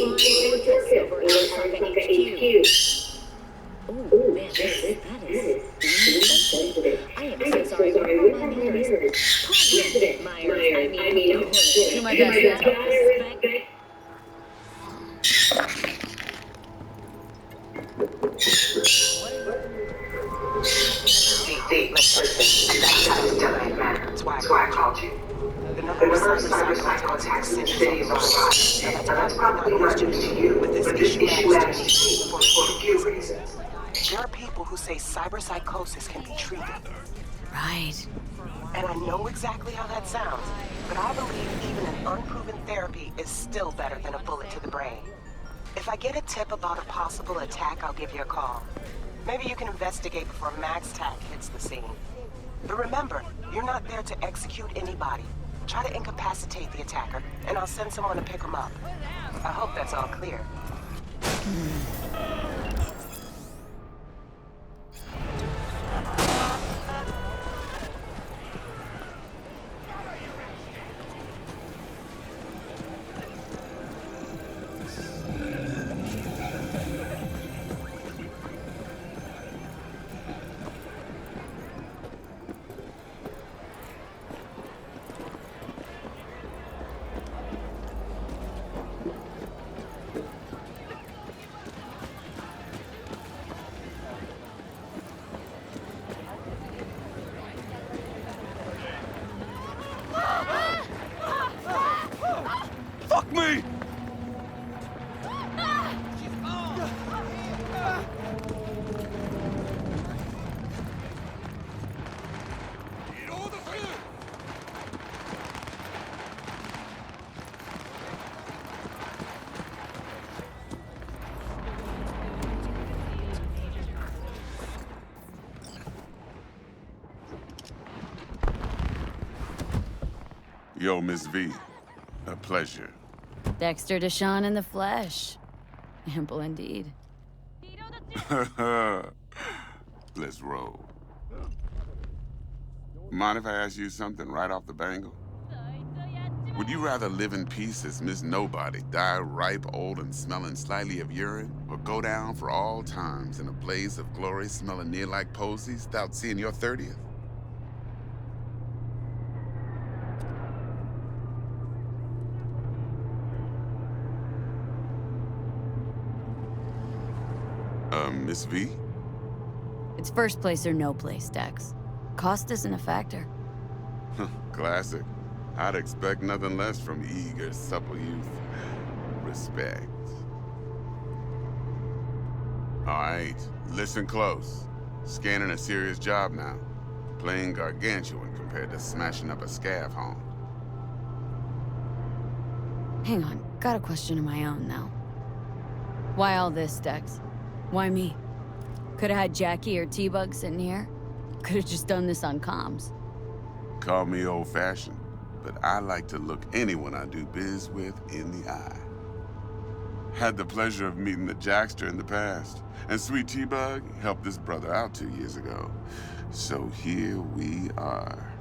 Fortress over Arasaka HQ. Oh, man, that is insensitive. I am so sorry. What about my manners? President Myers, I mean, Do my best now. respect. See, listen, that's how to tell you matter. That's why I called you. The number of cyber attacks in the city is on the rise. Now, that's probably not news to you, but this issue matters to me for a few reasons. There are people who say cyberpsychosis can be treated. Right. And I know exactly how that sounds, but I believe even an unproven therapy is still better than a bullet to the brain. If I get a tip about a possible attack, I'll give you a call. Maybe you can investigate before Max Tac hits the scene. But remember, you're not there to execute anybody. Try to incapacitate the attacker, and I'll send someone to pick him up. I hope that's all clear. Fuck me! Yo, Miss V. A pleasure. Dexter Deshawn in the flesh. Ample indeed. Let's roll. Mind if I ask you something right off the bangle? Would you rather live in peace as Miss Nobody, die ripe, old, and smelling slightly of urine, or go down for all times in a blaze of glory smelling near like posies without seeing your 30th? Miss V? It's first place or no place, Dex. Cost isn't a factor. Classic. I'd expect nothing less from eager, supple youth. Respect. All right, listen close. Scanning a serious job now. Playing gargantuan compared to smashing up a scav home. Hang on, got a question of my own now. Why all this, Dex? Why me? Could've had Jackie or T-Bug sitting here. Could've just done this on comms. Call me old-fashioned, but I like to look anyone I do biz with in the eye. Had the pleasure of meeting the Jackster in the past, and Sweet T-Bug helped this brother out 2 years ago. So here we are.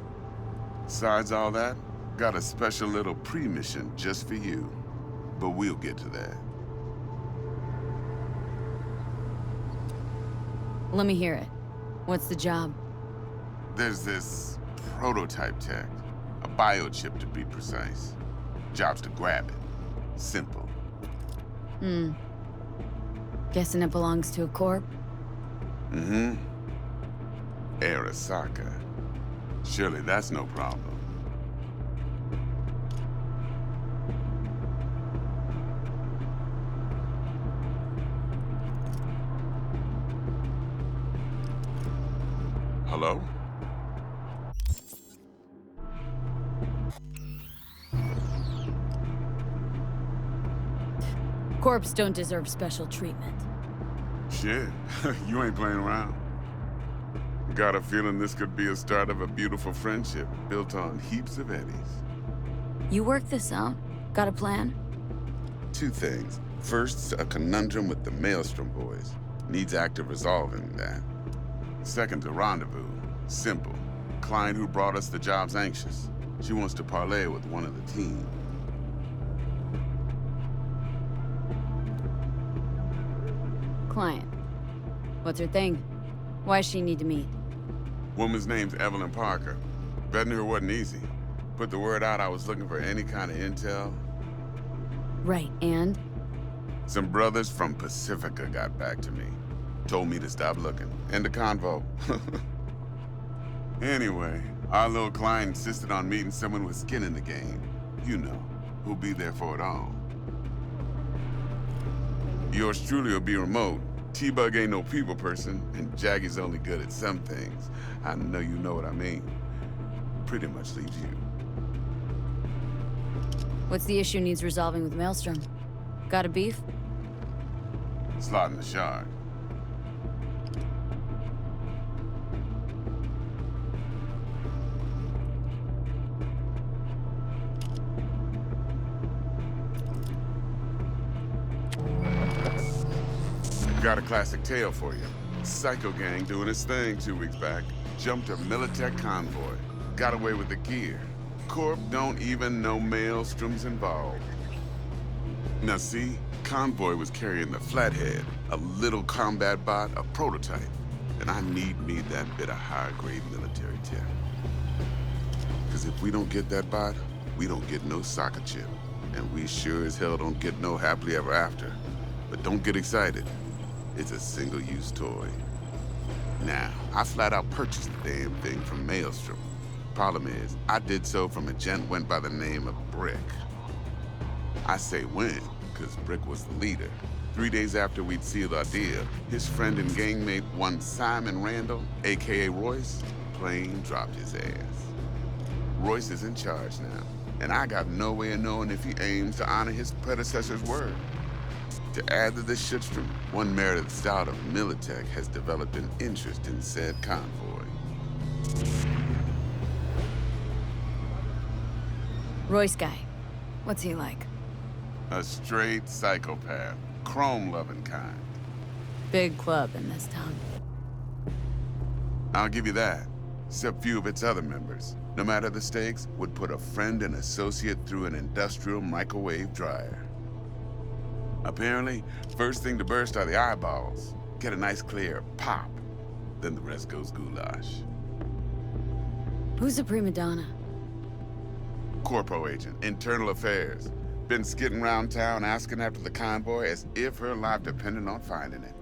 Besides all that, got a special little pre-mission just for you. But we'll get to that. Let me hear it. What's the job? There's this prototype tech, a biochip to be precise. Job's to grab it. Simple. Guessing it belongs to a corp? Mm-hmm. Arasaka. Surely that's no problem. Hello? Corps don't deserve special treatment. Shit, you ain't playing around. Got a feeling this could be a start of a beautiful friendship built on heaps of eddies. You work this out? Got a plan? 2 things. First, a conundrum with the Maelstrom boys. Needs active resolving that. Second, a rendezvous. Simple. Client who brought us the job's anxious. She wants to parlay with one of the team. Client. What's her thing? Why's she need to meet? Woman's name's Evelyn Parker. Vetting her wasn't easy. Put the word out I was looking for any kind of intel. Right, and? Some brothers from Pacifica got back to me. Told me to stop looking. End of convo. Anyway, our little client insisted on meeting someone with skin in the game. You know, who'll be there for it all. Yours truly will be remote. T-Bug ain't no people person, and Jaggy's only good at some things. I know you know what I mean. Pretty much leaves you. What's the issue needs resolving with Maelstrom? Got a beef? Slotting the shard. Got a classic tale for you. Psycho gang doing its thing 2 weeks back. Jumped a Militech convoy. Got away with the gear. Corp don't even know Maelstrom's involved. Now see, convoy was carrying the Flathead, a little combat bot, a prototype. And I need me that bit of high-grade military tech. Because if we don't get that bot, we don't get no soccer chip. And we sure as hell don't get no happily ever after. But don't get excited. It's a single-use toy. Now, I flat out purchased the damn thing from Maelstrom. Problem is, I did so from a gent went by the name of Brick. I say when, because Brick was the leader. 3 days after we'd sealed our deal, his friend and gangmate, one Simon Randall, aka Royce, plain dropped his ass. Royce is in charge now, and I got no way of knowing if he aims to honor his predecessor's word. To add to this shitstorm, one merited stout of Militech has developed an interest in said convoy. Royce guy. What's he like? A straight psychopath, chrome-loving kind. Big club in this town. I'll give you that, except few of its other members, no matter the stakes, would put a friend and associate through an industrial microwave dryer. Apparently, first thing to burst are the eyeballs. Get a nice clear pop. Then the rest goes goulash. Who's the prima donna? Corpo agent, internal affairs. Been skidding around town asking after the convoy as if her life depended on finding it.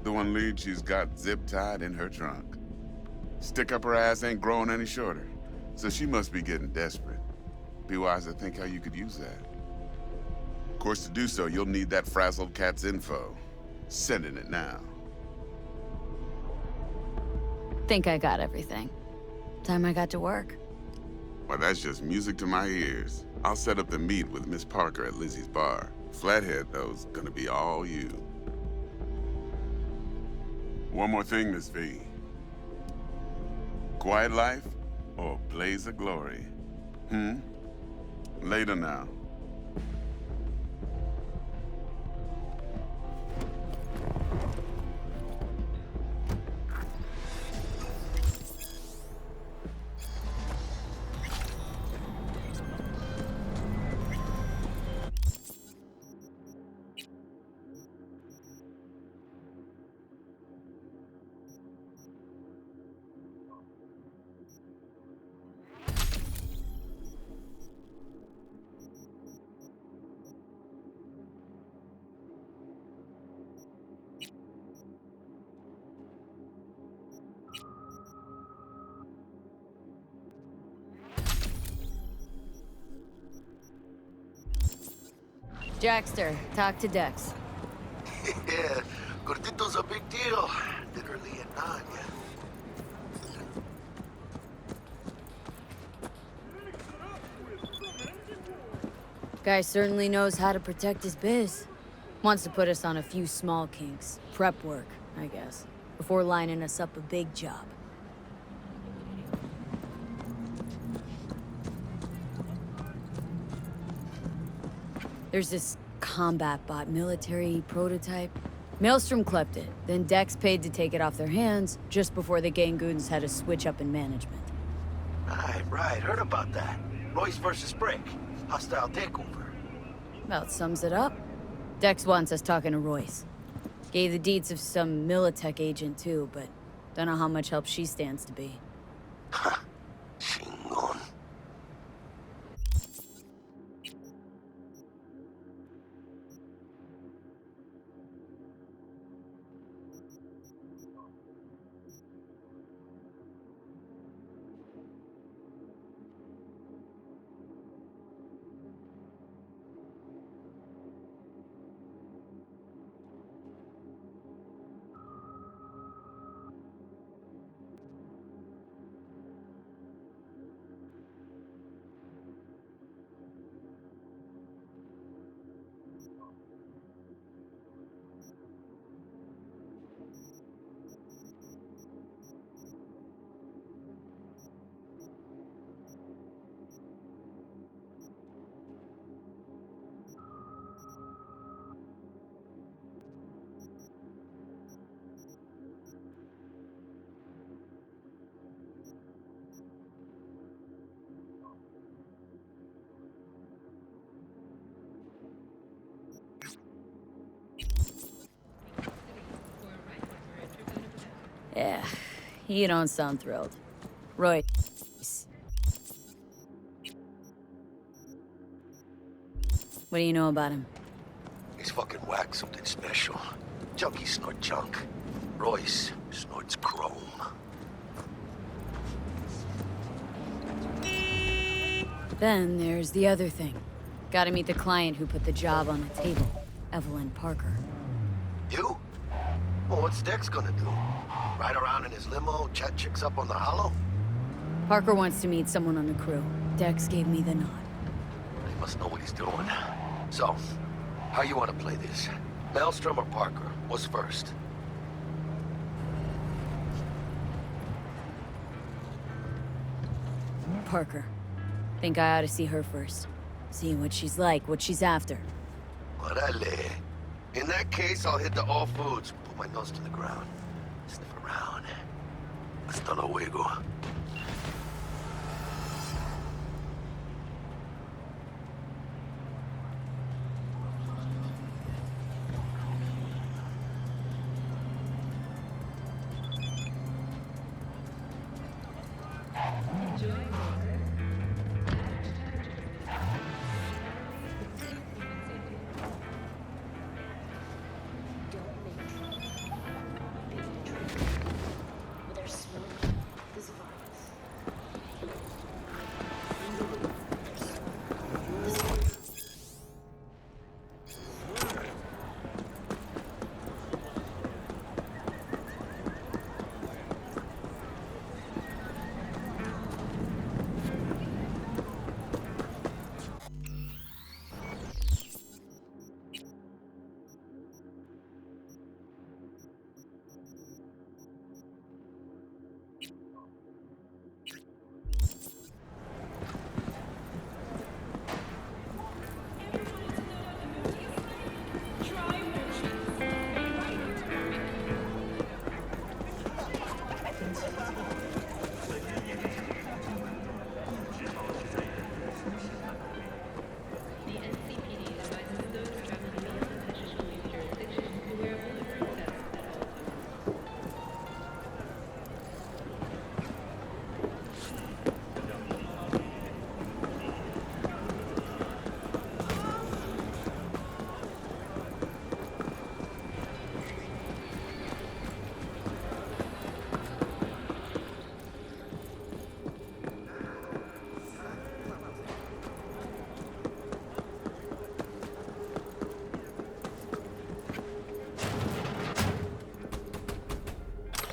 The one lead she's got zip-tied in her trunk. Stick up her ass ain't growing any shorter, so she must be getting desperate. Be wise to think how you could use that. Of course, to do so, you'll need that frazzled cat's info. Sending it now. Think I got everything. Time I got to work. Well, that's just music to my ears. I'll set up the meet with Miss Parker at Lizzie's bar. Flathead, though's gonna be all you. One more thing, Miss V. Quiet life or blaze of glory? Later now. Jackster, talk to Dex. Yeah, Gordito's a big deal. Literally a nine. Guy certainly knows how to protect his biz. Wants to put us on a few small kinks. Prep work, I guess. Before lining us up a big job. There's this combat bot military prototype. Maelstrom clept it, then Dex paid to take it off their hands just before the Gangoons had a switch up in management. Right, heard about that. Royce versus Brick. Hostile takeover. About sums it up. Dex wants us talking to Royce. Gave the deeds of some Militech agent too, but don't know how much help she stands to be. Chingon. Yeah, you don't sound thrilled. Roy. What do you know about him? He's fucking whack, something special. Junkies snort junk. Royce snorts chrome. Then there's the other thing. Gotta meet the client who put the job on the table. Evelyn Parker. You? Well, what's Dex gonna do? Ride around in his limo, chat chicks up on the hollow? Parker wants to meet someone on the crew. Dex gave me the nod. He must know what he's doing. So, how you want to play this? Maelstrom or Parker? What's first? Parker. Think I ought to see her first. See what she's like, what she's after. Orale. In that case, I'll hit the all foods. Put my nose to the ground. Sniff around. Hasta luego.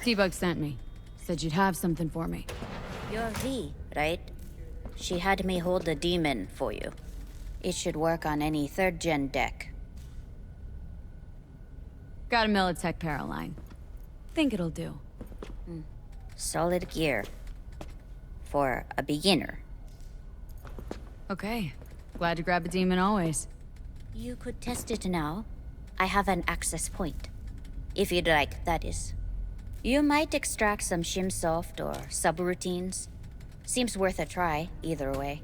T-Bug sent me. Said you'd have something for me. You're V, right? She had me hold the demon for you. It should work on any 3rd-gen deck. Got a Militech Paraline. Think it'll do. Solid gear. For a beginner. Okay. Glad to grab a demon always. You could test it now. I have an access point. If you'd like, that is. You might extract some shimsoft or subroutines. Seems worth a try, either way.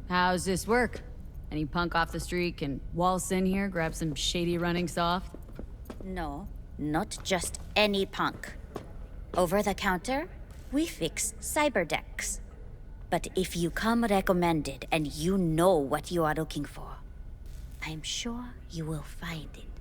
How's this work? Any punk off the street can waltz in here, grab some shady running soft? No, not just any punk. Over the counter, we fix cyberdecks. But if you come recommended and you know what you are looking for, I'm sure you will find it.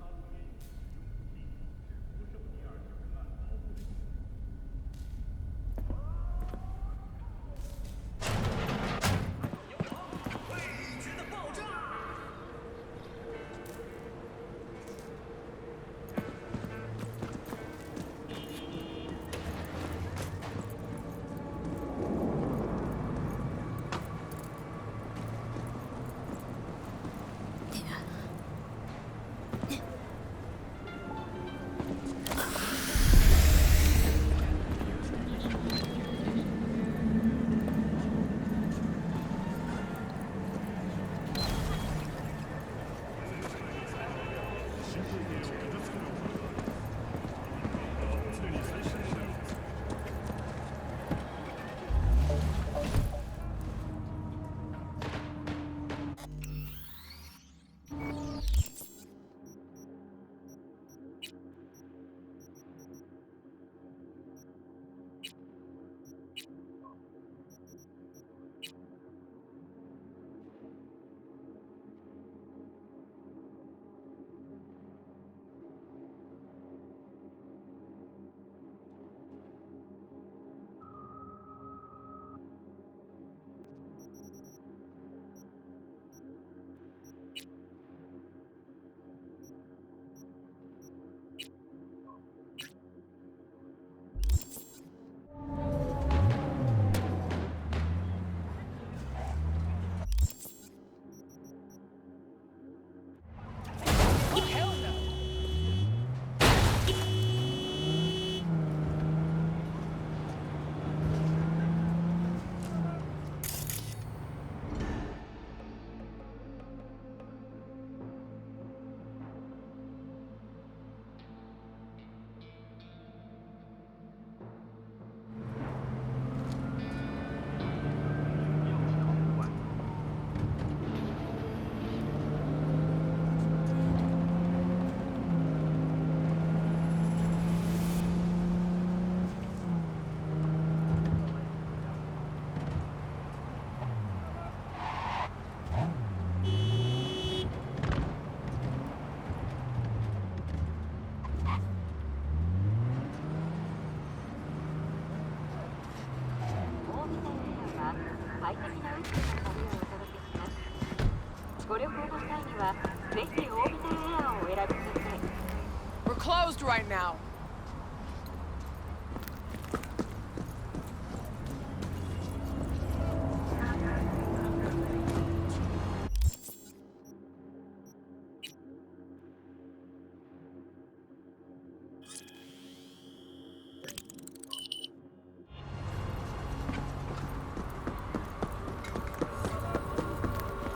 We're closed right now.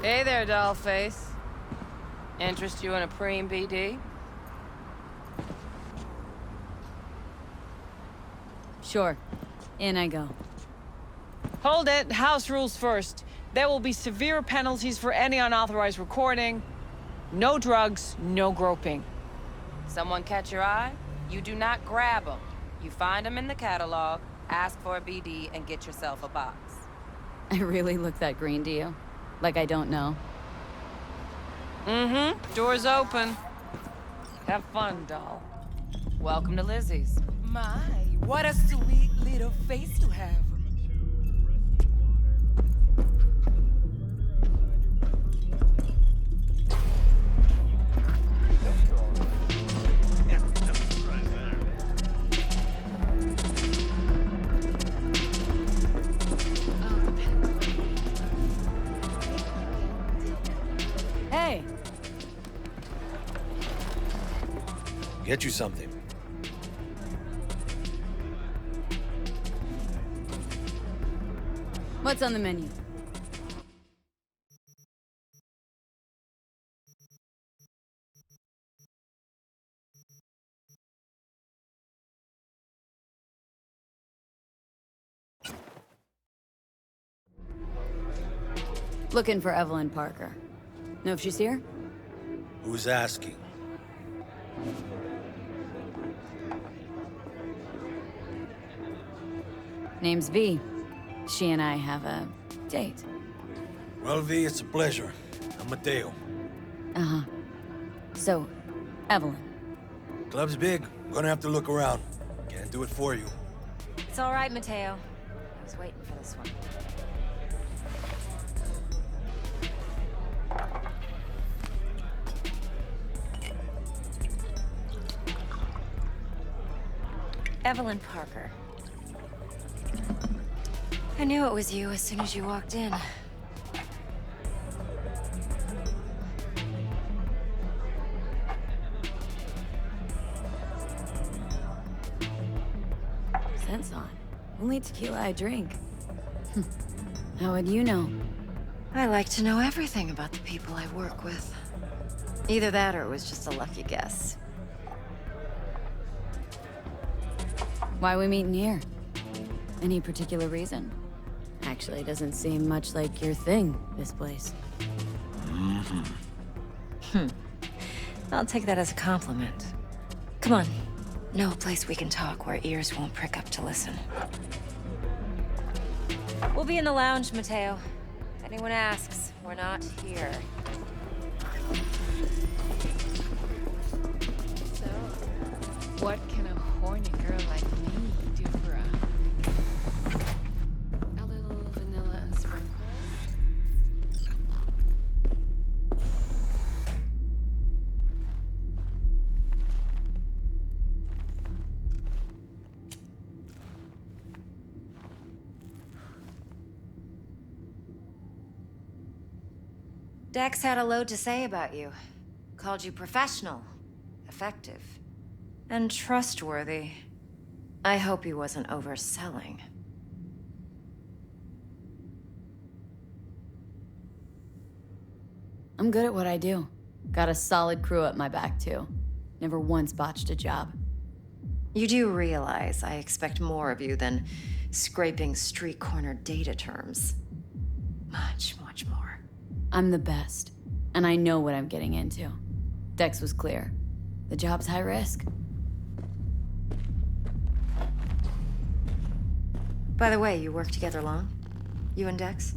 Hey there, dollface. Interest you in a preem BD? Sure. In I go. Hold it. House rules first. There will be severe penalties for any unauthorized recording. No drugs, no groping. Someone catch your eye? You do not grab them. You find them in the catalog, ask for a BD, and get yourself a box. I really look that green to you? Like I don't know? Mm-hmm. Door's open. Have fun, doll. Welcome to Lizzie's. My, what a sweet little face to have. Hey! Get you something. What's on the menu? Looking for Evelyn Parker. Know if she's here? Who's asking? Name's V. She and I have a date. Well, V, it's a pleasure. I'm Mateo. Uh-huh. So, Evelyn. Club's big. Gonna have to look around. Can't do it for you. It's all right, Mateo. I was waiting for this one. Evelyn Parker. I knew it was you as soon as you walked in. Scent's on. Only tequila I drink. How would you know? I like to know everything about the people I work with. Either that or it was just a lucky guess. Why we meeting here? Any particular reason? Actually, doesn't seem much like your thing, this place. I'll take that as a compliment. Come on. Know a place we can talk where ears won't prick up to listen. We'll be in the lounge, Mateo. If anyone asks, we're not here. So, what can a horny girl like me do for a little vanilla sprinkle? Dex had a load to say about you. Called you professional, effective, and trustworthy. I hope he wasn't overselling. I'm good at what I do. Got a solid crew at my back, too. Never once botched a job. You do realize I expect more of you than scraping street corner data terms. Much, much more. I'm the best, and I know what I'm getting into. Dex was clear. The job's high risk. By the way, you work together long? You and Dex?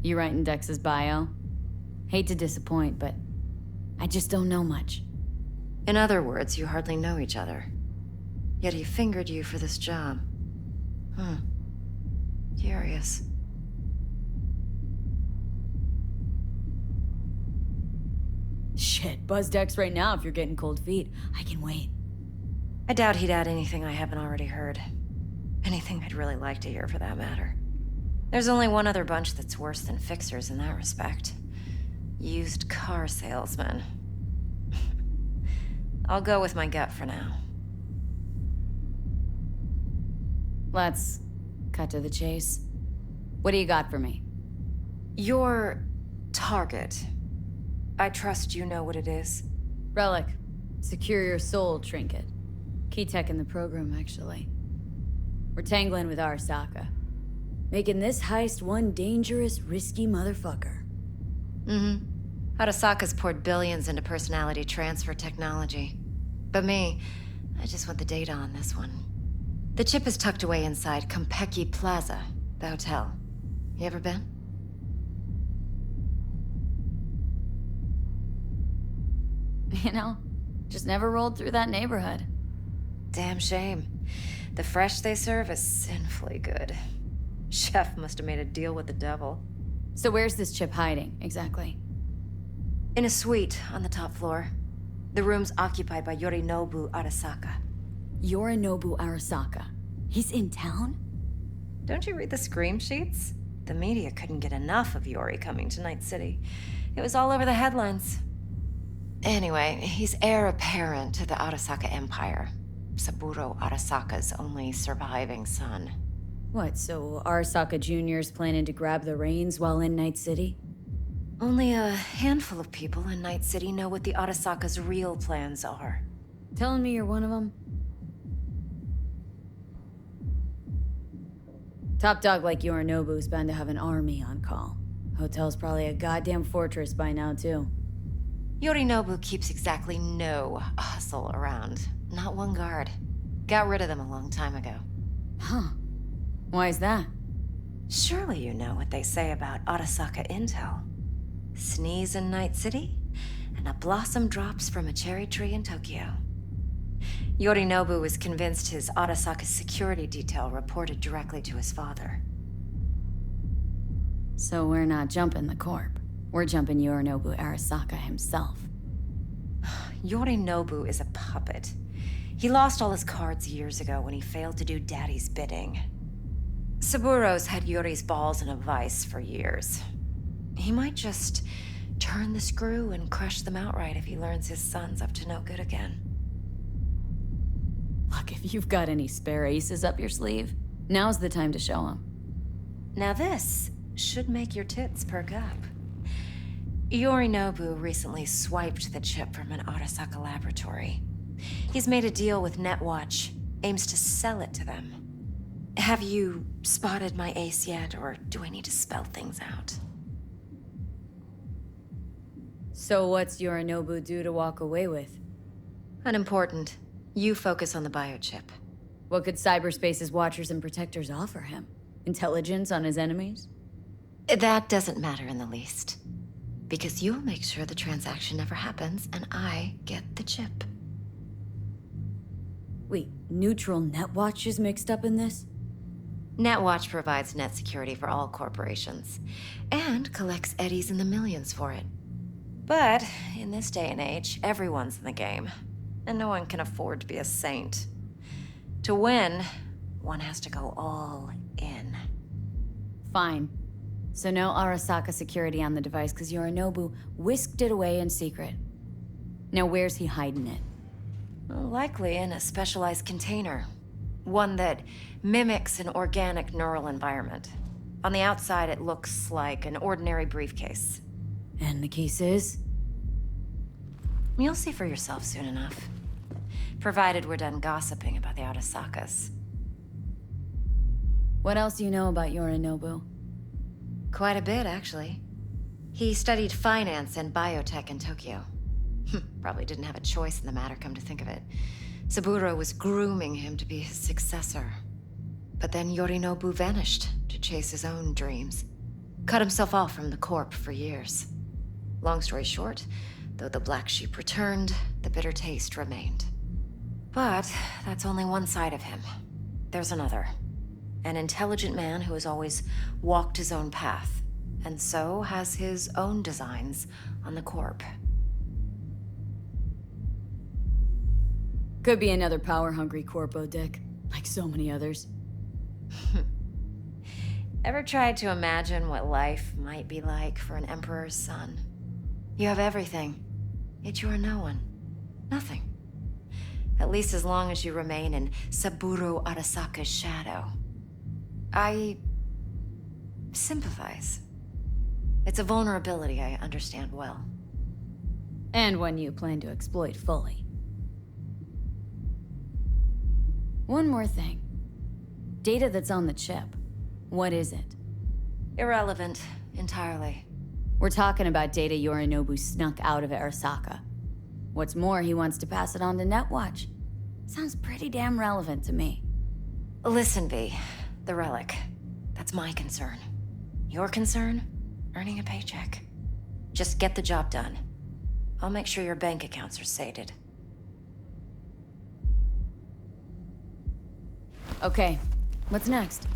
You writing Dex's bio? Hate to disappoint, but I just don't know much. In other words, you hardly know each other. Yet he fingered you for this job. Curious. Shit, buzz Dex right now if you're getting cold feet. I can wait. I doubt he'd add anything I haven't already heard. Anything I'd really like to hear, for that matter. There's only one other bunch that's worse than fixers in that respect. Used car salesmen. I'll go with my gut for now. Let's cut to the chase. What do you got for me? Your target. I trust you know what it is. Relic. Secure your soul trinket. Key tech in the program, actually. We're tangling with Arasaka. Making this heist one dangerous, risky motherfucker. Arasaka's poured billions into personality transfer technology. But me, I just want the data on this one. The chip is tucked away inside Kompeki Plaza, the hotel. You ever been? You know, just never rolled through that neighborhood. Damn shame. The fresh they serve is sinfully good. Chef must have made a deal with the devil. So where's this chip hiding, exactly? In a suite on the top floor. The room's occupied by Yorinobu Arasaka. Yorinobu Arasaka. He's in town? Don't you read the scream sheets? The media couldn't get enough of Yori coming to Night City. It was all over the headlines. Anyway, he's heir apparent to the Arasaka Empire. Saburo Arasaka's only surviving son. What, so Arasaka Jr.'s planning to grab the reins while in Night City? Only a handful of people in Night City know what the Arasaka's real plans are. Telling me you're one of them? Top dog like Yorinobu's bound to have an army on call. Hotel's probably a goddamn fortress by now, too. Yorinobu keeps exactly no hustle around. Not one guard. Got rid of them a long time ago. Huh. Why's that? Surely you know what they say about Arasaka intel. Sneeze in Night City, and a blossom drops from a cherry tree in Tokyo. Yorinobu was convinced his Arasaka security detail reported directly to his father. So we're not jumping the Corp. We're jumping Yorinobu Arasaka himself. Yorinobu is a puppet. He lost all his cards years ago when he failed to do Daddy's bidding. Saburo's had Yuri's balls in a vice for years. He might just turn the screw and crush them outright if he learns his son's up to no good again. Look, if you've got any spare aces up your sleeve, now's the time to show them. Now this should make your tits perk up. Yorinobu recently swiped the chip from an Arasaka laboratory. He's made a deal with Netwatch, aims to sell it to them. Have you spotted my ace yet, or do I need to spell things out? So what's Yorinobu due to walk away with? Unimportant. You focus on the biochip. What could cyberspace's watchers and protectors offer him? Intelligence on his enemies? That doesn't matter in the least. Because you'll make sure the transaction never happens, and I get the chip. Wait, neutral Netwatch is mixed up in this? Netwatch provides net security for all corporations, and collects eddies in the millions for it. But in this day and age, everyone's in the game, and no one can afford to be a saint. To win, one has to go all in. Fine. So no Arasaka security on the device because Yorinobu whisked it away in secret. Now where's he hiding it? Likely in a specialized container. One that mimics an organic neural environment. On the outside, it looks like an ordinary briefcase. And the case is? You'll see for yourself soon enough. Provided we're done gossiping about the Arasakas. What else do you know about Yorinobu? Quite a bit, actually. He studied finance and biotech in Tokyo. Probably didn't have a choice in the matter, come to think of it. Saburo was grooming him to be his successor. But then Yorinobu vanished to chase his own dreams. Cut himself off from the Corp for years. Long story short, though the black sheep returned, the bitter taste remained. But that's only one side of him. There's another. An intelligent man who has always walked his own path, and so has his own designs on the Corp. Could be another power-hungry Corpo dick, like so many others. Ever tried to imagine what life might be like for an emperor's son? You have everything, yet you are no one. Nothing. At least as long as you remain in Saburo Arasaka's shadow. I sympathize. It's a vulnerability I understand well. And one you plan to exploit fully. One more thing. Data that's on the chip. What is it? Irrelevant, entirely. We're talking about data Yorinobu snuck out of Arasaka. What's more, he wants to pass it on to Netwatch. Sounds pretty damn relevant to me. Listen, V. The relic. That's my concern. Your concern? Earning a paycheck. Just get the job done. I'll make sure your bank accounts are sated. Okay, what's next?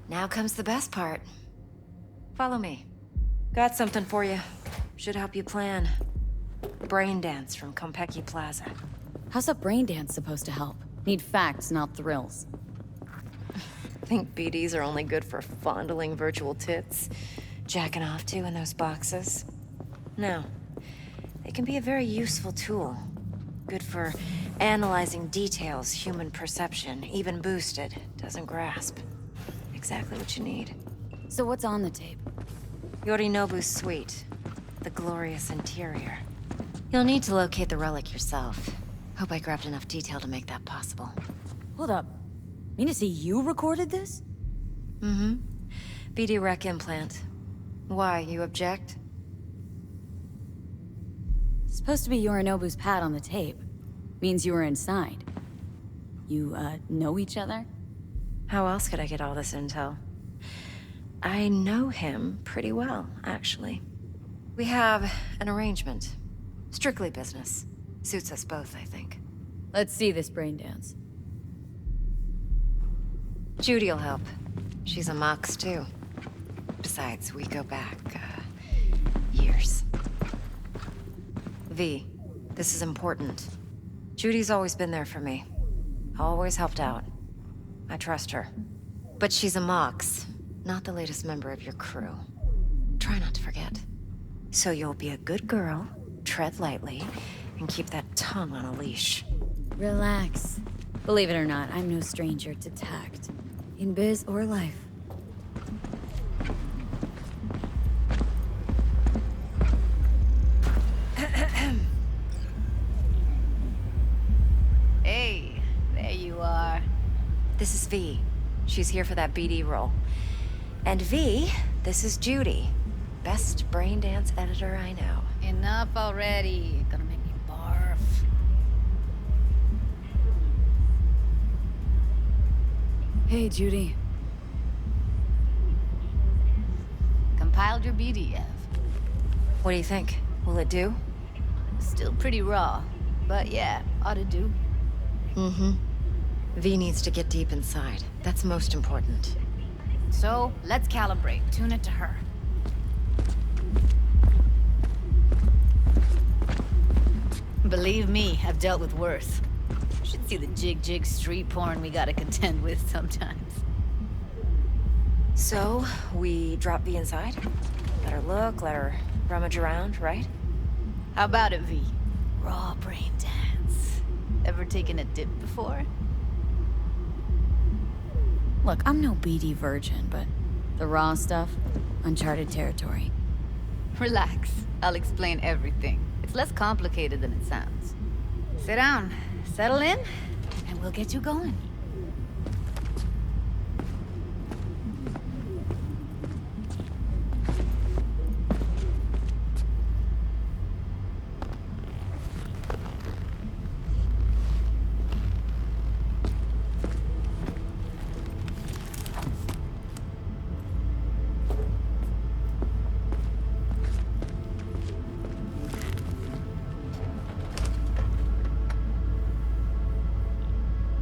Now comes the best part. Follow me. Got something for you. Should help you plan. Brain dance from Konpeki Plaza. How's a brain dance supposed to help? Need facts, not thrills. Think BDs are only good for fondling virtual tits? Jacking off to in those boxes? No. They can be a very useful tool. Good for analyzing details human perception, even boosted, doesn't grasp. Exactly what you need. So what's on the tape? Yorinobu's suite. The glorious interior. You'll need to locate the relic yourself. Hope I grabbed enough detail to make that possible. Hold up. Mean to say you recorded this? Mm-hmm. BD rec implant. Why, you object? Supposed to be Yorinobu's pad on the tape. Means you were inside. You, know each other? How else could I get all this intel? I know him pretty well, actually. We have an arrangement. Strictly business. Suits us both, I think. Let's see this brain dance. Judy'll help. She's a Mox, too. Besides, we go back, years. V, this is important. Judy's always been there for me. Always helped out. I trust her. But she's a Mox, not the latest member of your crew. Try not to forget. So you'll be a good girl, tread lightly, and keep that tongue on a leash. Relax. Believe it or not, I'm no stranger to tact. In biz or life. Hey, there you are. This is V. She's here for that BD role. And V, this is Judy. Best brain dance editor I know. Enough already. You're gonna make me barf. Hey, Judy. Compiled your BDF. What do you think? Will it do? Still pretty raw, but yeah, ought to do. Mm-hmm. V needs to get deep inside. That's most important. So, let's calibrate. Tune it to her. Believe me, I've dealt with worse. Should see the jig street porn we gotta contend with sometimes. So, we drop V inside? Let her look, let her rummage around, right? How about it, V? Raw brain dance. Ever taken a dip before? Look, I'm no BD virgin, but the raw stuff, uncharted territory. Relax. I'll explain everything. It's less complicated than it sounds. Sit down, settle in, and we'll get you going.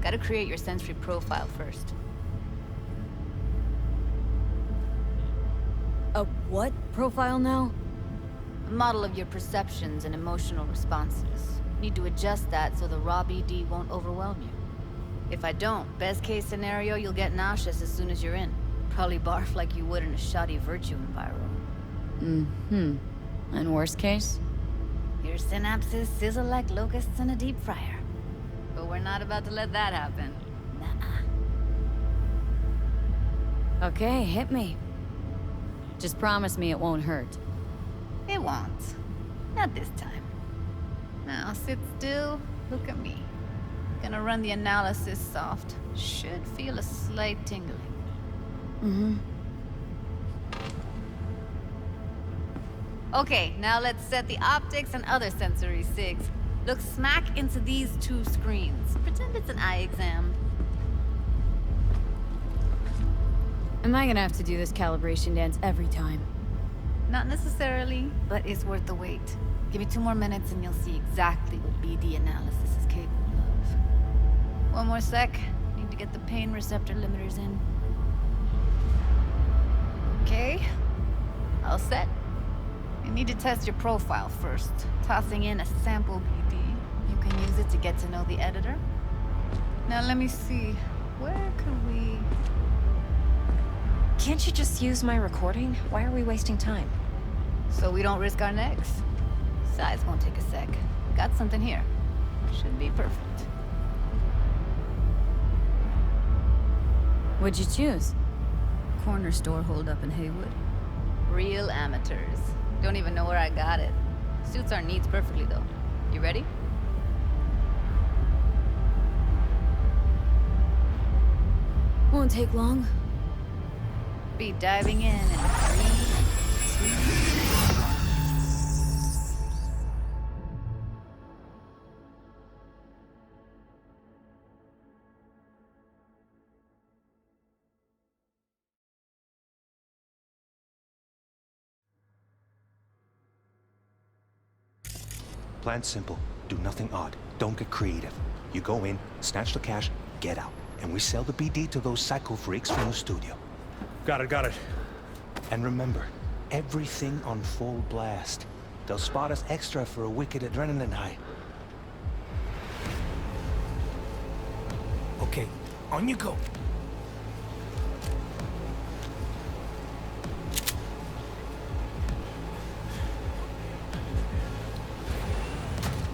Gotta create your sensory profile first. A what profile now? A model of your perceptions and emotional responses. Need to adjust that so the raw BD won't overwhelm you. If I don't, best case scenario, you'll get nauseous as soon as you're in. Probably barf like you would in a shoddy virtue enviro. Mm-hmm. And worst case? Your synapses sizzle like locusts in a deep fryer. But we're not about to let that happen. Nuh-uh. Okay, hit me. Just promise me it won't hurt. It won't. Not this time. Now sit still, look at me. Gonna run the analysis soft. Should feel a slight tingling. Mm-hmm. Okay, now let's set the optics and other sensory sigs. Look smack into these two screens. Pretend it's an eye exam. Am I gonna have to do this calibration dance every time? Not necessarily, but it's worth the wait. Give me 2 more minutes and you'll see exactly what BD analysis is capable of. 1 more sec. Need to get the pain receptor limiters in. Okay. All set. You need to test your profile first. Tossing in a sample BD. You can use it to get to know the editor. Now let me see. Where could we... Can't you just use my recording? Why are we wasting time? So we don't risk our necks. Size won't take a sec. Got something here. Should be perfect. What'd you choose? Corner store holdup in Haywood. Real amateurs. Don't even know where I got it. Suits our needs perfectly, though. You ready? Won't take long. be diving in 3, 2... Plan's simple. Do nothing odd. Don't get creative. You go in, snatch the cash, get out. And we sell the BD to those psycho freaks from the studio. Got it. And remember, everything on full blast. They'll spot us extra for a wicked adrenaline high. Okay, on you go.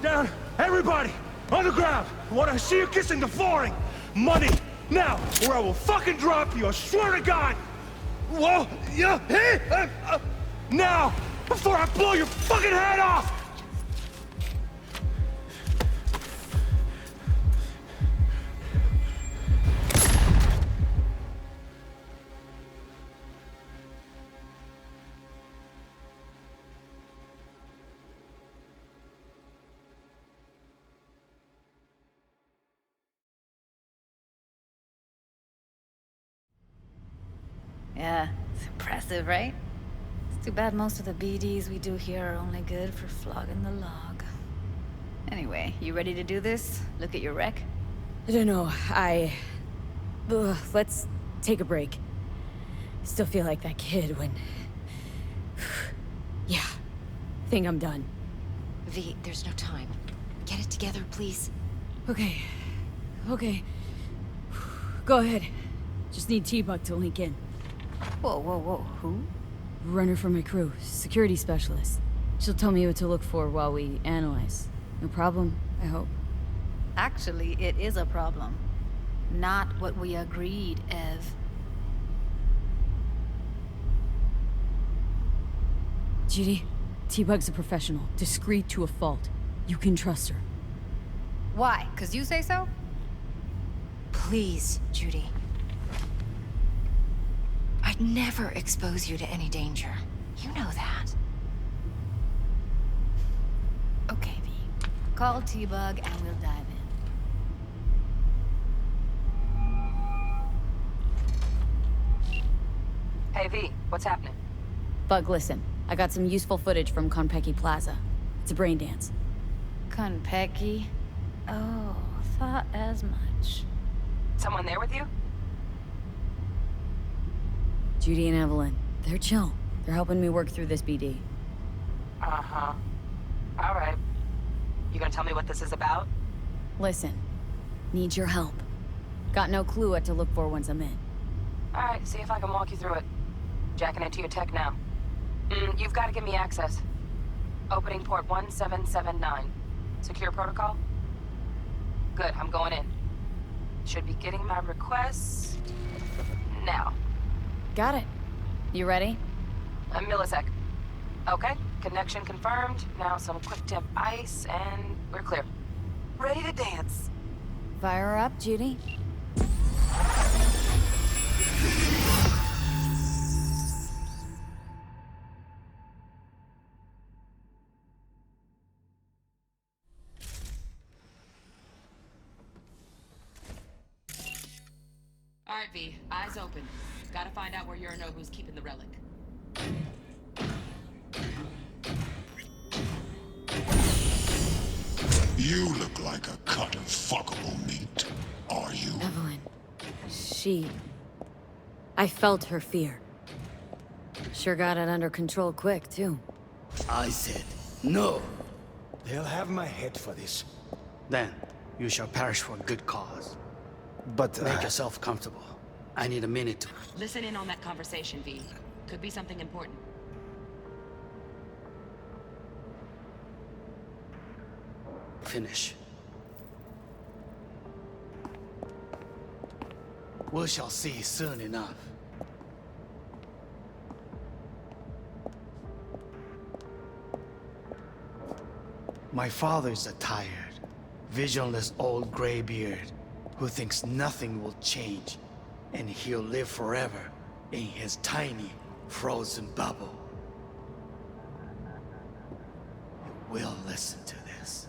Down! Everybody! On the ground! I want to see you kissing the flooring! Money! Now! Or I will fucking drop you, I swear to God! Whoa! Yeah! Hey! Now! Before I blow your fucking head off! Yeah, it's impressive, right? It's too bad most of the BDs we do here are only good for flogging the log. Anyway, you ready to do this? Look at your wreck? I don't know, let's take a break. Still feel like that kid when... Yeah, think I'm done. V, there's no time. Get it together, please. Okay. Go ahead. Just need T-Bug to link in. Whoa, who? Runner for my crew, security specialist. She'll tell me what to look for while we analyze. No problem, I hope. Actually, it is a problem. Not what we agreed, Ev. Judy, T-Bug's a professional, discreet to a fault. You can trust her. Why? 'Cause you say so? Please, Judy. I'd never expose you to any danger. You know that. Okay, V. Call T-Bug and we'll dive in. Hey, V, what's happening? Bug, listen. I got some useful footage from Konpeki Plaza. It's a brain dance. Konpeki? Oh, thought as much. Someone there with you? Judy and Evelyn. They're chill. They're helping me work through this BD. Uh-huh. All right. You gonna tell me what this is about? Listen. Need your help. Got no clue what to look for once I'm in. All right, see if I can walk you through it. Jacking into your tech now. You've got to give me access. Opening port 1779. Secure protocol? Good, I'm going in. Should be getting my request... now. Got it. You ready? A millisec. Okay, connection confirmed. Now some quick tip ice, and we're clear. Ready to dance. Fire her up, Judy. All right, V. Eyes open. Gotta find out where Yorinobu's keeping the relic. You look like a cut of fuckable meat. Are you? Evelyn. I felt her fear. Sure got it under control quick, too. I said, no. They'll have my head for this. Then, you shall perish for a good cause. But, Make yourself comfortable. I need a minute to... Listen in on that conversation, V. Could be something important. Finish. We shall see soon enough. My father is a tired, visionless old graybeard who thinks nothing will change and he'll live forever in his tiny, frozen bubble. You will listen to this.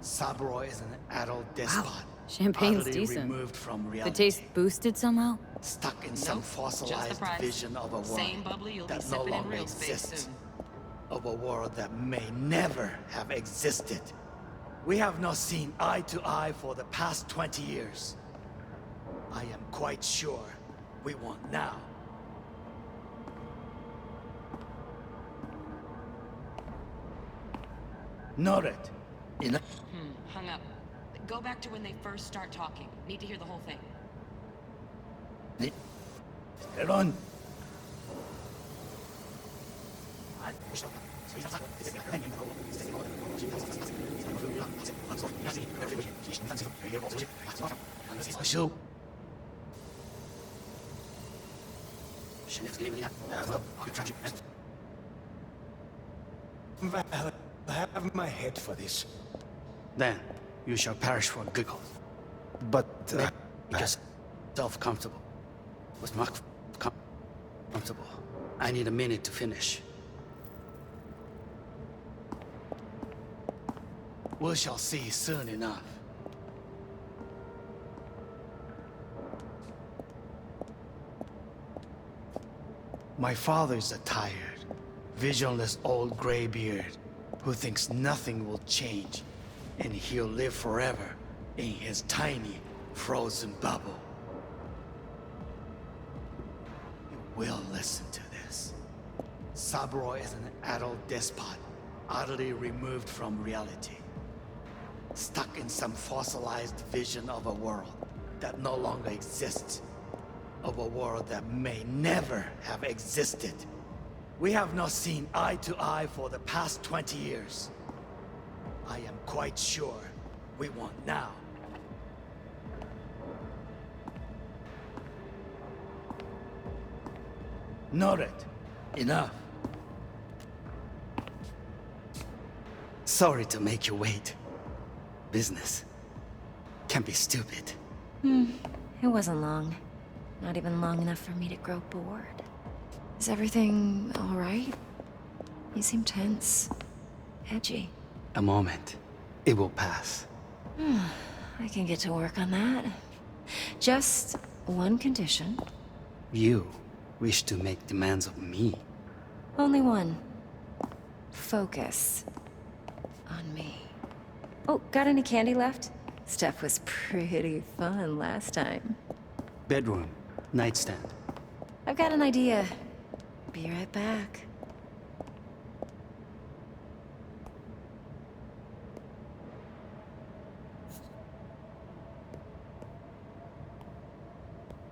Saburo is an adult despot. Wow. Champagne's utterly decent. removed from The reality. taste boosted somehow? Stuck in some Nope, just the fossilized price. vision of a world Same bubbly you'll be that no sipping in longer real space exists. soon. Of a world that may never have existed. We have not seen eye to eye for the past 20 years. I am quite sure we want now. Noted. Hung up. Go back to when they first start talking. Need to hear the whole thing. Evelyn. I have my head for this. Then you shall perish for a good cause. But, Make yourself comfortable. With my comfortable. I need a minute to finish. We shall see soon enough. My father's a tired, visionless old graybeard who thinks nothing will change and he'll live forever in his tiny, frozen bubble. You will listen to this. Saburo is an adult despot, utterly removed from reality. Stuck in some fossilized vision of a world that no longer exists. Of a world that may never have existed. We have not seen eye to eye for the past 20 years. I am quite sure we want now. Noted. Enough. Sorry to make you wait. Business can be stupid. It wasn't long. Not even long enough for me to grow bored. Is everything all right? You seem tense. Edgy. A moment. It will pass. I can get to work on that. Just one condition. You wish to make demands of me. Only one. Focus on me. Oh, got any candy left? Stuff was pretty fun last time. Bedroom. Nightstand. I've got an idea. Be right back.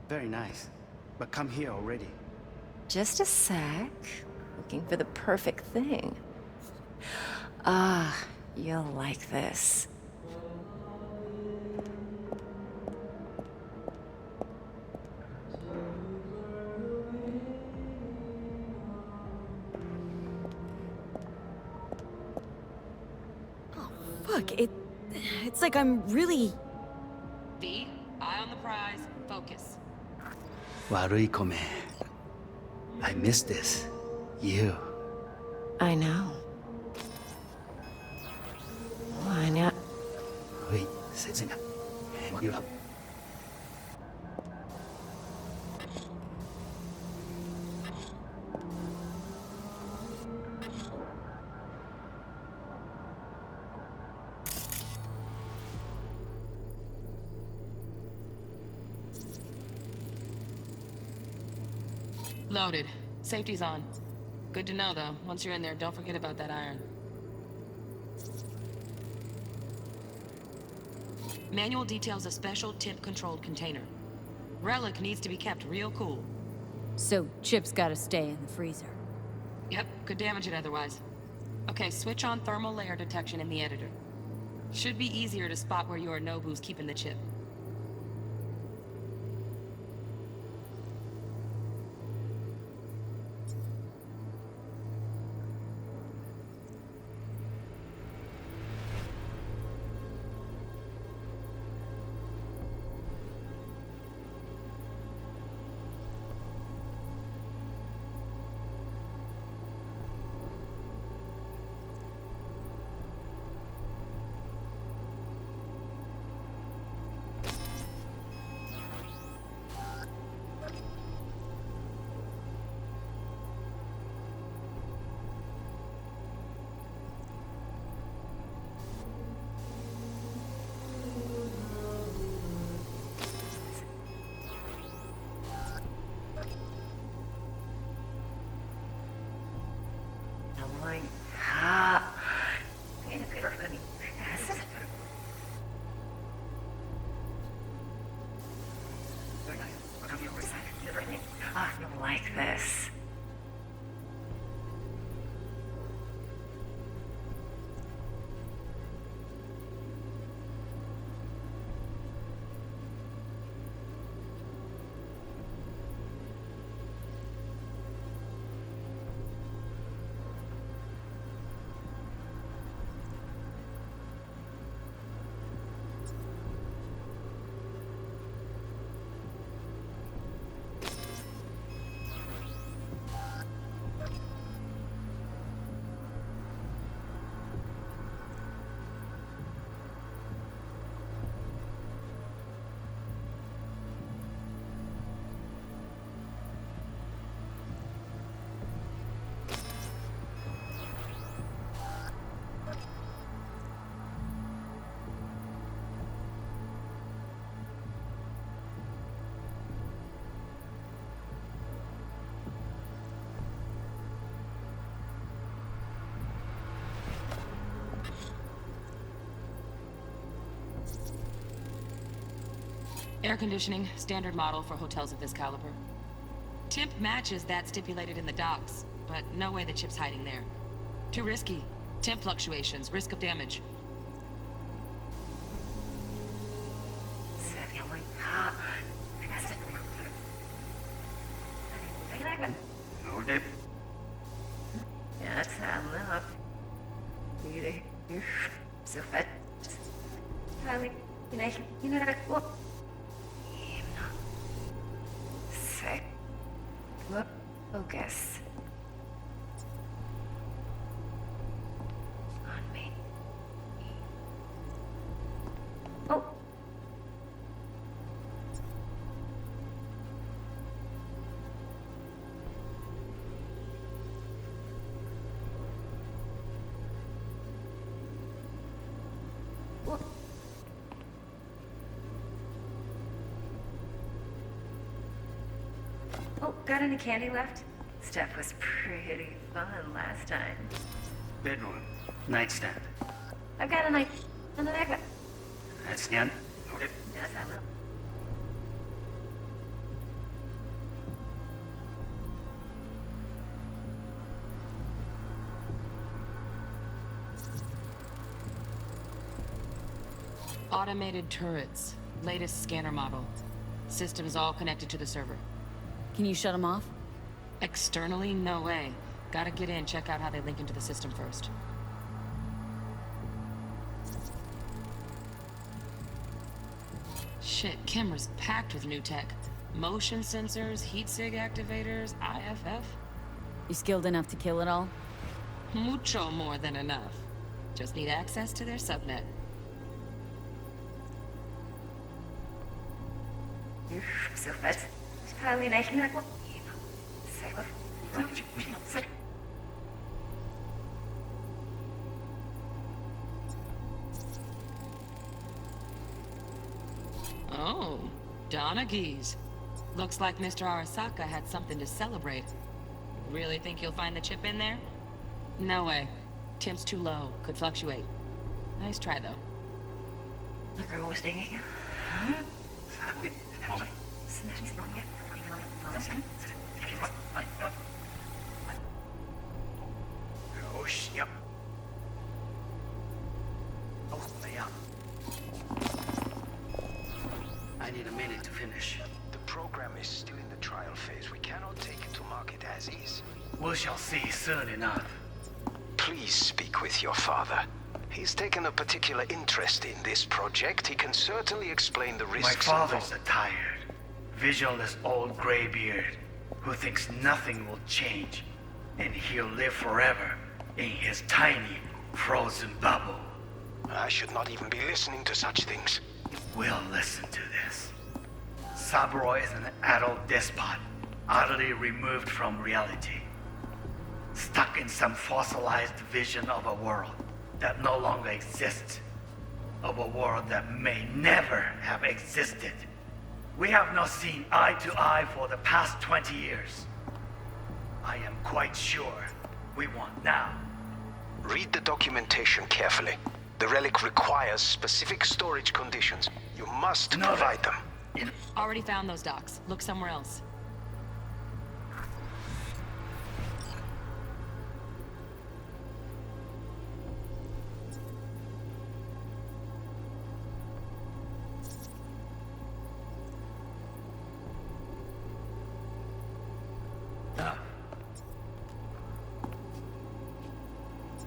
Very nice. But come here already. Just a sec. Looking for the perfect thing. Ah, you'll like this. Fuck, it's like I'm really... V, eye on the prize, focus. Warui kome. I miss this. You. I know. I know. Wait, sensei. You're up. Loaded. Safety's on. Good to know, though. Once you're in there, don't forget about that iron. Manual details a special tip-controlled container. Relic needs to be kept real cool. So, Chip's gotta stay in the freezer. Yep, could damage it otherwise. Okay, switch on thermal layer detection in the editor. Should be easier to spot where Yorinobu's keeping the chip. Air conditioning, standard model for hotels of this caliber. Temp matches that stipulated in the docs, but no way the chip's hiding there. Too risky. Temp fluctuations, risk of damage. Focus. On me. Oh. Whoa. Oh, got any candy left? Stuff was pretty fun last time. Bedroom. Nightstand. I've got a knife on the back. That's the end. Okay. Yes, I will. Automated turrets. Latest scanner model. Systems all connected to the server. Can you shut them off? Externally, no way. Gotta get in, check out how they link into the system first. Shit, camera's packed with new tech. Motion sensors, heat sig activators, IFF. You skilled enough to kill it all? Mucho more than enough. Just need access to their subnet. So fast. Probably making that one. Oh, Donaghys. Looks like Mr. Arasaka had something to celebrate. Really think you'll find the chip in there? No way. Temp's too low. Could fluctuate. Nice try, though. The girl was digging. Oh, shit. Oh, yeah. I need a minute to finish. The program is still in the trial phase. We cannot take it to market as is. We shall see soon enough. Please speak with your father. He's taken a particular interest in this project. He can certainly explain the risks. My father's a tired, visionless old graybeard who thinks nothing will change, and he'll live forever in his tiny, frozen bubble. I should not even be listening to such things. We'll listen to this. Saburo is an adult despot, utterly removed from reality. Stuck in some fossilized vision of a world that no longer exists. Of a world that may never have existed. We have not seen eye to eye for the past 20 years. I am quite sure we want now. Read the documentation carefully. The relic requires specific storage conditions. You must provide them. Already found those docs. Look somewhere else.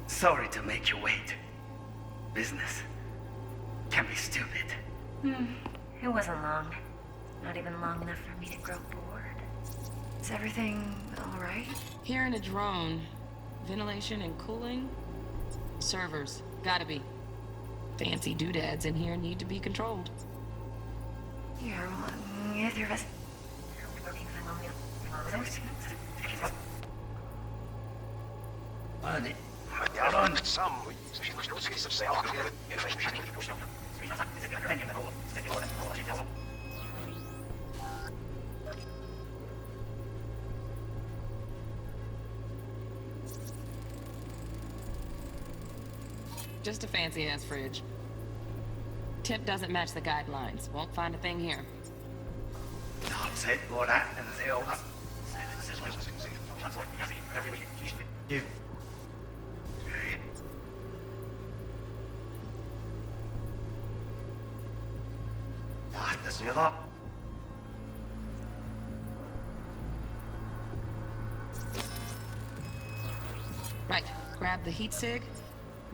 Sorry to make you wait. Business can be stupid. It wasn't long. Not even long enough for me to grow bored. Is everything all right? Here in a drone. Ventilation and cooling? Servers. Gotta be. Fancy doodads in here need to be controlled. Just a fancy-ass fridge. Tip doesn't match the guidelines. Won't find a thing here. Right. Grab the heat sig.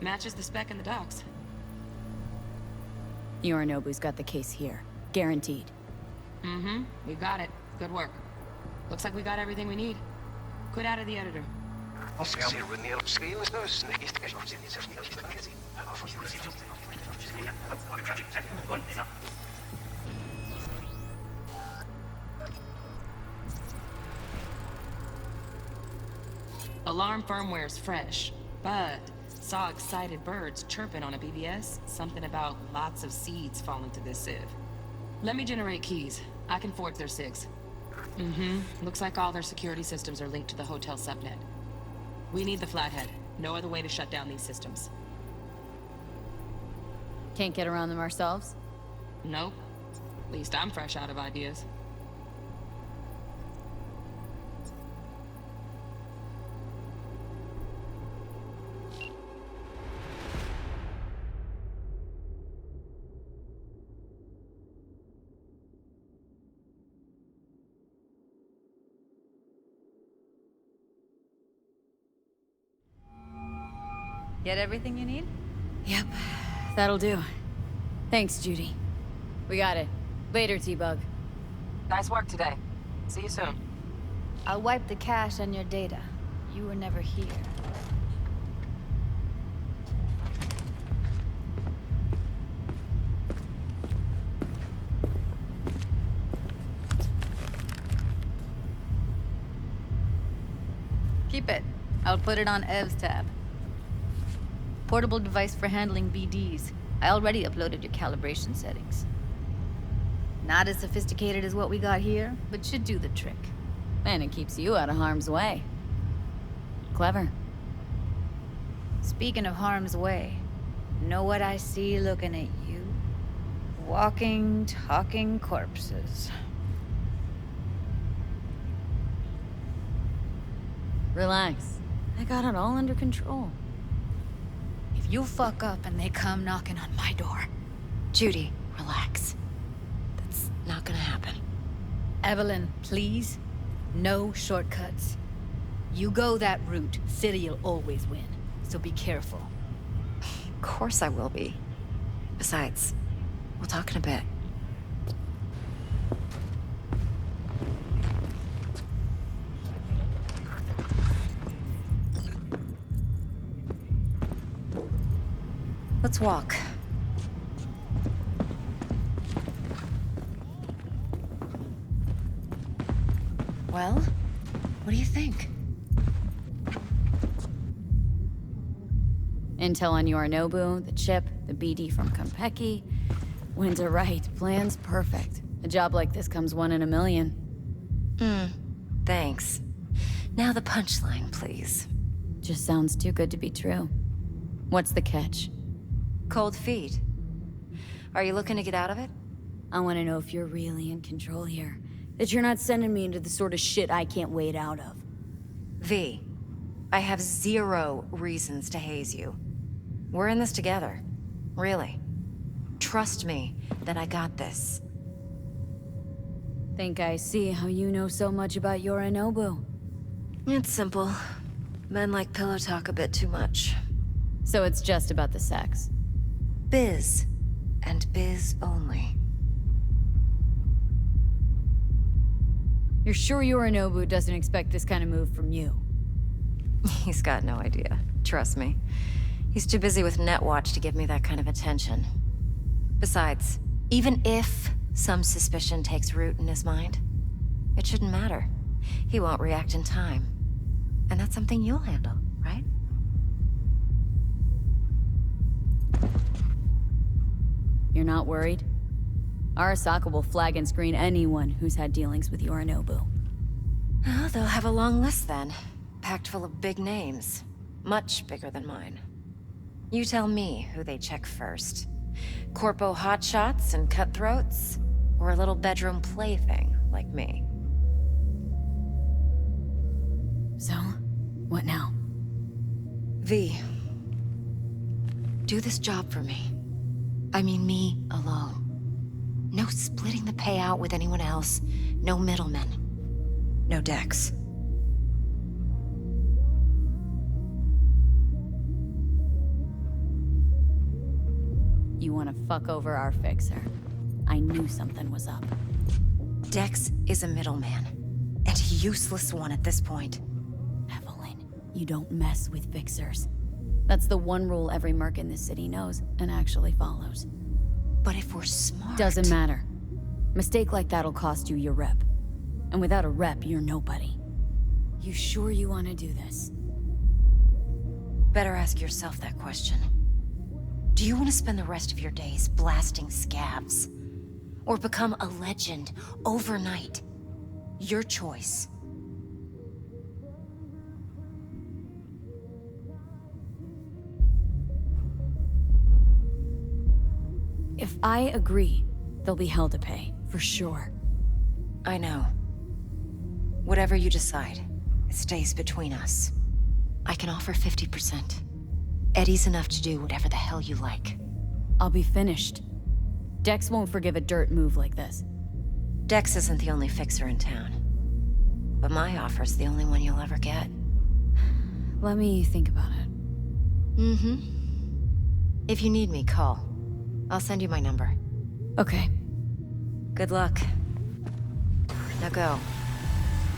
Matches the spec in the docs. Yorinobu's got the case here. Guaranteed. Mm-hmm. We got it. Good work. Looks like we got everything we need. Quit out of the editor. Alarm firmware's fresh, but saw excited birds chirping on a BBS. Something about lots of seeds falling to this sieve. Let me generate keys. I can forge their SIGs. Mm-hmm. Looks like all their security systems are linked to the hotel subnet. We need the flathead. No other way to shut down these systems. Can't get around them ourselves? Nope. At least I'm fresh out of ideas. Get everything you need? Yep, that'll do. Thanks, Judy. We got it. Later, T-Bug. Nice work today. See you soon. I'll wipe the cache on your data. You were never here. Keep it. I'll put it on Ev's tab. Portable device for handling BDs. I already uploaded your calibration settings. Not as sophisticated as what we got here, but should do the trick. And it keeps you out of harm's way. Clever. Speaking of harm's way, know what I see looking at you? Walking, talking corpses. Relax. I got it all under control. If you fuck up and they come knocking on my door... Judy, relax. That's not gonna happen. Evelyn, please. No shortcuts. You go that route, City'll always win. So be careful. Of course I will be. Besides, we'll talk in a bit. Let's walk. Well, what do you think? Intel on Yorinobu, the chip, the BD from Konpeki. Winter right, plan's perfect. A job like this comes one in a million. Thanks. Now the punchline, please. Just sounds too good to be true. What's the catch? Cold feet. Are you looking to get out of it? I want to know if you're really in control here. That you're not sending me into the sort of shit I can't wait out of. V, I have 0 reasons to haze you. We're in this together. Really. Trust me that I got this. Think I see how you know so much about Yorinobu. It's simple. Men like pillow talk a bit too much. So it's just about the sex. Biz. And biz only. You're sure Yorinobu doesn't expect this kind of move from you? He's got no idea. Trust me. He's too busy with Netwatch to give me that kind of attention. Besides, even if some suspicion takes root in his mind, it shouldn't matter. He won't react in time. And that's something you'll handle, right? You're not worried? Arasaka will flag and screen anyone who's had dealings with Yorinobu. Oh, they'll have a long list then. Packed full of big names. Much bigger than mine. You tell me who they check first. Corpo hotshots and cutthroats? Or a little bedroom plaything, like me? So, what now? V. Do this job for me. I mean me alone. No splitting the payout with anyone else. No middlemen. No Dex. You want to fuck over our fixer. I knew something was up. Dex is a middleman. And a useless one at this point. Evelyn, you don't mess with fixers. That's the one rule every merc in this city knows and actually follows. But if we're smart... Doesn't matter. Mistake like that'll cost you your rep. And without a rep, you're nobody. You sure you want to do this? Better ask yourself that question. Do you want to spend the rest of your days blasting scabs? Or become a legend overnight? Your choice. If I agree, there'll be hell to pay, for sure. I know. Whatever you decide, it stays between us. I can offer 50%. Eddie's enough to do whatever the hell you like. I'll be finished. Dex won't forgive a dirt move like this. Dex isn't the only fixer in town. But my offer's the only one you'll ever get. Let me think about it. Mm-hmm. If you need me, call. I'll send you my number. Okay. Good luck. Now go.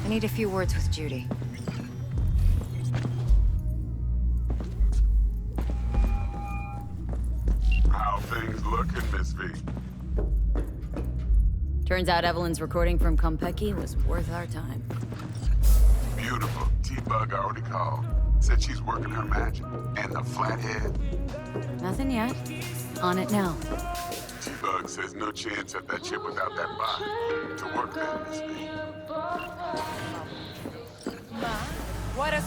I need a few words with Judy. How things looking, Miss V? Turns out Evelyn's recording from Kompeki was worth our time. Beautiful. T-Bug already called. Said she's working her magic. And the flathead. Nothing yet. On it now. T-Bug says no chance at that chip without that body. To work that, Miss V. Ma, what a